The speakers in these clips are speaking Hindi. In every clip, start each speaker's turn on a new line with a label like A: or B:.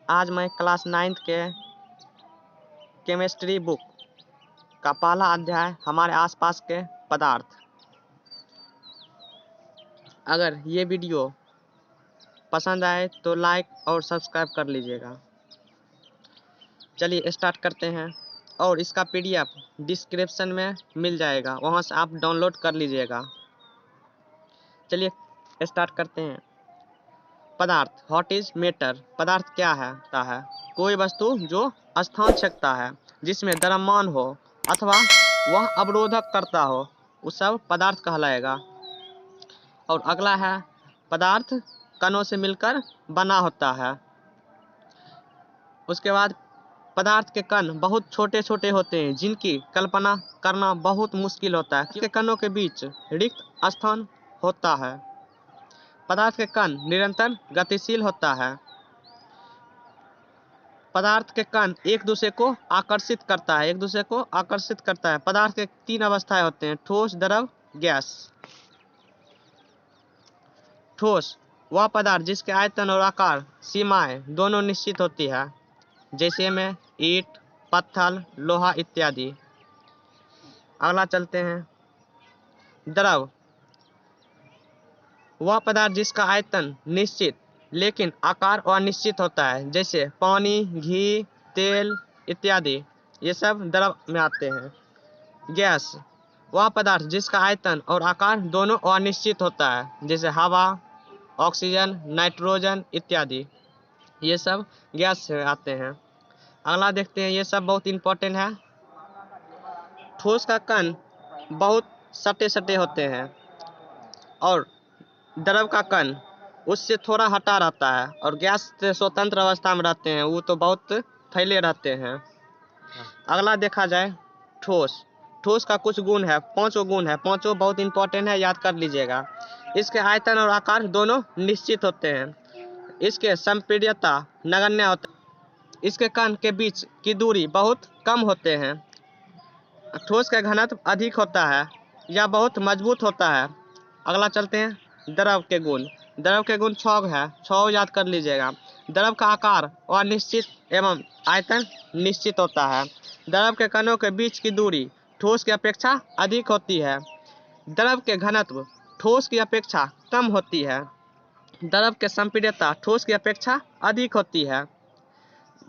A: आज मैं क्लास 9th के केमिस्ट्री बुक का पहला अध्याय हमारे आसपास के पदार्थ। अगर ये वीडियो पसंद आए तो लाइक और सब्सक्राइब कर लीजिएगा। चलिए स्टार्ट करते हैं और इसका PDF डिस्क्रिप्शन में मिल जाएगा, वहाँ से आप डाउनलोड कर लीजिएगा। चलिए स्टार्ट करते हैं। पदार्थ, व्हाट इज मैटर। पदार्थ क्या है? कोई वस्तु जो स्थान छेदता है, जिसमें द्रव्यमान हो अथवा वह अवरोधक करता हो, वो सब पदार्थ कहलाएगा। और अगला है पदार्थ कणों से मिलकर बना होता है। उसके बाद पदार्थ के कण बहुत छोटे छोटे होते हैं, जिनकी कल्पना करना बहुत मुश्किल होता है। के कणों के बीच रिक्त स्थान होता है। पदार्थ के कण निरंतर गतिशील होता है। पदार्थ के कण एक दूसरे को आकर्षित करता है। पदार्थ के 3 अवस्थाएं होते हैं: ठोस, द्रव, गैस। ठोस वह पदार्थ जिसके आयतन और आकार सीमाएं दोनों निश्चित होती है, जैसे में ईंट, पत्थर, लोहा इत्यादि। अगला चलते हैं। द्रव वह पदार्थ जिसका आयतन निश्चित लेकिन आकार अनिश्चित होता है, जैसे पानी, घी, तेल इत्यादि। ये सब द्रव में आते हैं। गैस वह पदार्थ जिसका आयतन और आकार दोनों अनिश्चित होता है, जैसे हवा, ऑक्सीजन, नाइट्रोजन इत्यादि। ये सब गैस से आते हैं। अगला देखते हैं, ये सब बहुत इम्पोर्टेंट है। ठोस का कण बहुत सटे सटे होते हैं और द्रव का कण उससे थोड़ा हटा रहता है, और गैस से स्वतंत्र अवस्था में रहते हैं, वो तो बहुत फैले रहते हैं। अगला देखा जाए ठोस का कुछ गुण है, 5 गुण है। 5 बहुत इंपॉर्टेंट है, याद कर लीजिएगा। इसके आयतन और आकार दोनों निश्चित होते हैं। इसके संपीड्यता नगण्य होते हैं। इसके कण के बीच की दूरी बहुत कम होते हैं। ठोस का घनत्व अधिक होता है या बहुत मजबूत होता है। अगला चलते हैं, द्रव के गुण 6 है, 6 याद कर लीजिएगा। द्रव का आकार अनिश्चित एवं आयतन निश्चित होता है। द्रव के कणों के बीच की दूरी ठोस की अपेक्षा अधिक होती है। द्रव के घनत्व ठोस की अपेक्षा कम होती है। द्रव के संपीड्यता ठोस की अपेक्षा अधिक होती है।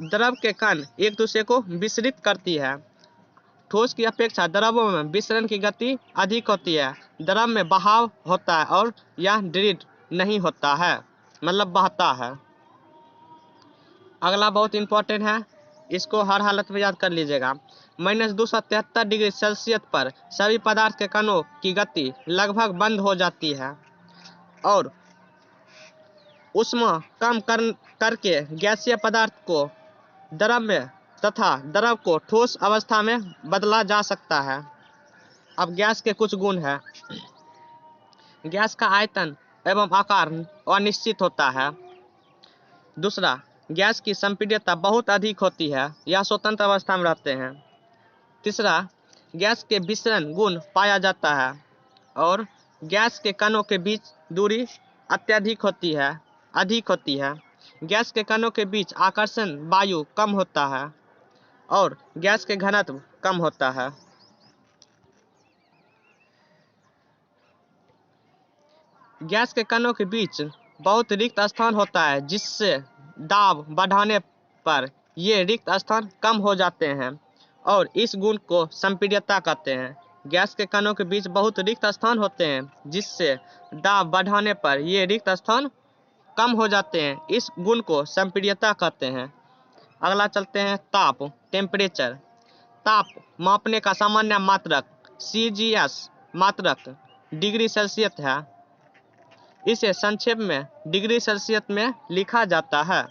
A: द्रव के कण एक दूसरे को विसरित करती है। ठोस की अपेक्षा द्रवों में विसरण की गति अधिक होती है। द्रव में बहाव होता है और यह दृढ़ नहीं होता है, मतलब बहता है। अगला बहुत इंपॉर्टेंट है, इसको हर हालत में याद कर लीजिएगा। -273 डिग्री सेल्सियस पर सभी पदार्थ के कणों की गति लगभग बंद हो जाती है और ऊष्मा कम करके गैसीय पदार्थ को द्रव में तथा द्रव को ठोस अवस्था में बदला जा सकता है। अब गैस के कुछ गुण है। गैस का आयतन एवं आकार अनिश्चित होता है। दूसरा, गैस की संपीड्यता बहुत अधिक होती है, यह स्वतंत्र अवस्था में रहते हैं। तीसरा, गैस के विसरण गुण पाया जाता है और गैस के कणों के बीच दूरी अत्यधिक अधिक होती है। गैस के कणों के बीच आकर्षण वायु कम होता है और गैस के घनत्व कम होता है। गैस के कणों के बीच बहुत रिक्त स्थान होता है, जिससे दाब बढ़ाने पर ये रिक्त स्थान कम हो जाते हैं और इस गुण को संपीड्यता कहते हैं। गैस के कणों के बीच बहुत रिक्त स्थान होते हैं, जिससे दाब बढ़ाने पर ये रिक्त स्थान कम हो जाते हैं, इस गुण को संपीड्यता कहते हैं। अगला चलते हैं, ताप, टेम्परेचर। ताप मापने का सामान्य मात्रक CGS मात्रक डिग्री सेल्सियस है। इसे संक्षेप में डिग्री सेल्सियस में लिखा जाता है।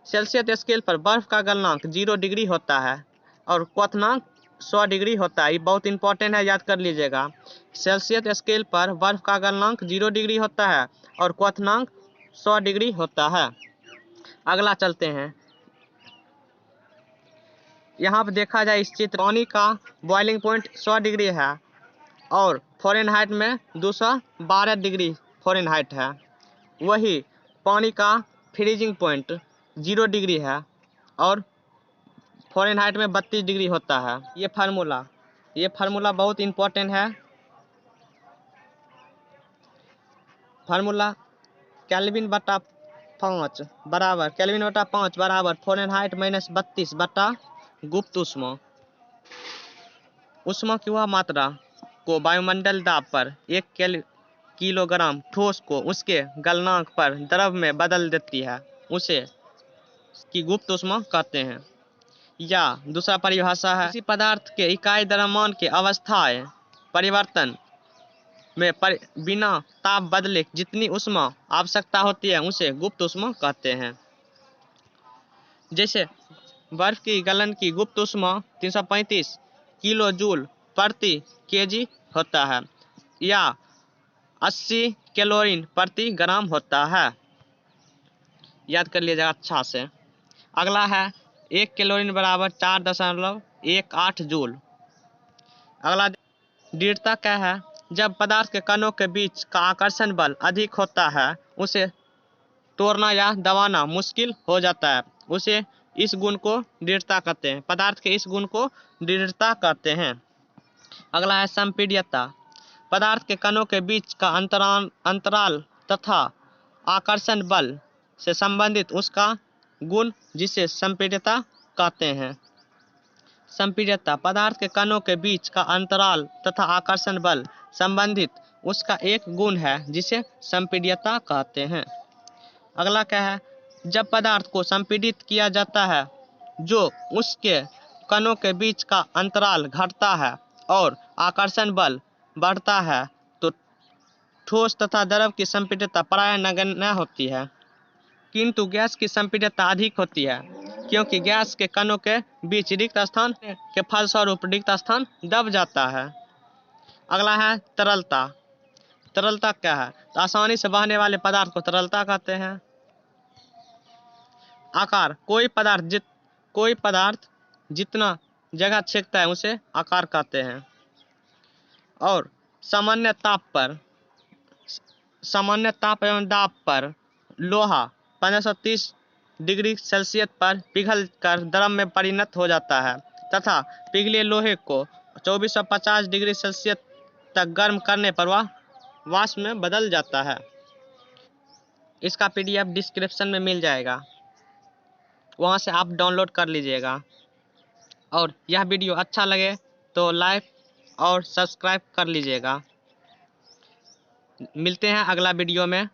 A: सेल्सियस स्केल पर बर्फ का गलनांक 0 डिग्री होता है और क्वथनांक 100 डिग्री होता है। ये बहुत इंपॉर्टेंट है, याद कर लीजिएगा। सेल्सियस स्केल पर बर्फ का गलनांक 0 डिग्री होता है और क्वथनांक 100 डिग्री होता है। अगला चलते हैं, यहाँ पर देखा जाए इस चित्र, पानी का बॉइलिंग पॉइंट 100 डिग्री है और फ़ारेनहाइट में 212 डिग्री फ़ारेनहाइट है। वही पानी का फ्रीजिंग पॉइंट 0 डिग्री है और फ़ारेनहाइट में 32 डिग्री होता है। ये फार्मूला बहुत इम्पोर्टेंट है। फार्मूला केल्विन बटा 5 बराबर फ़ारेनहाइट माइनस 32 बटा गुप्त ऊष्मा। ऊष्मा की वह मात्रा को वायुमंडल दाब पर 1 किलोग्राम ठोस को उसके गलनांक पर द्रव में बदल देती है, उसे की गुप्त ऊष्मा कहते हैं। या दूसरा परिभाषा है, किसी पदार्थ के इकाई द्रव्यमान के अवस्थाएं परिवर्तन में बिना ताप बदले जितनी ऊष्मा आवश्यकता होती है उसे गुप्त ऊष्मा कहते हैं। जैसे बर्फ की गलन की गुप्त ऊष्मा 335 किलो जूल प्रति केजी होता है या 80 कैलोरी प्रति ग्राम होता है। याद कर लीजिएगा अच्छा से। अगला है 1 कैलोरी बराबर 4.18 जूल। अगला दृढ़ता क्या है? जब पदार्थ के कणों के बीच का आकर्षण बल अधिक होता है उसे तोड़ना या दबाना मुश्किल हो जाता है, उसे इस गुण को दृढ़ता कहते हैं। पदार्थ के इस गुण को दृढ़ता कहते हैं। अगला है संपीड्यता। पदार्थ के कणों के बीच का अंतराल तथा आकर्षण बल से संबंधित उसका गुण जिसे संपीड्यता कहते हैं। संपीड्यता पदार्थ के कणों के बीच का अंतराल तथा आकर्षण बल संबंधित उसका एक गुण है जिसे संपीड्यता कहते हैं। अगला क्या है? जब पदार्थ को संपीड़ित किया जाता है जो उसके कणों के बीच का अंतराल घटता है और आकर्षण बल बढ़ता है तो ठोस तथा द्रव की संपीड्यता प्रायः नगण्य होती है, किंतु गैस की संपीड्यता अधिक होती है क्योंकि गैस के कणों के बीच रिक्त स्थान के फलस्वरूप रिक्त स्थान दब जाता है। अगला है तरलता। तरलता क्या है? तो आसानी से बहने वाले पदार्थ को तरलता कहते हैं। आकार कोई पदार्थ जितना जगह छेदता है उसे आकार कहते हैं। और सामान्य ताप एवं दाब पर लोहा 1530 डिग्री सेल्सियस पर पिघल कर द्रव में परिणत हो जाता है तथा पिघले लोहे को 2450 डिग्री सेल्सियस तक गर्म करने पर वह वाष्प में बदल जाता है। इसका PDF डिस्क्रिप्शन में मिल जाएगा, वहां से आप डाउनलोड कर लीजिएगा। और यह वीडियो अच्छा लगे तो लाइक और सब्सक्राइब कर लीजिएगा। मिलते हैं अगला वीडियो में।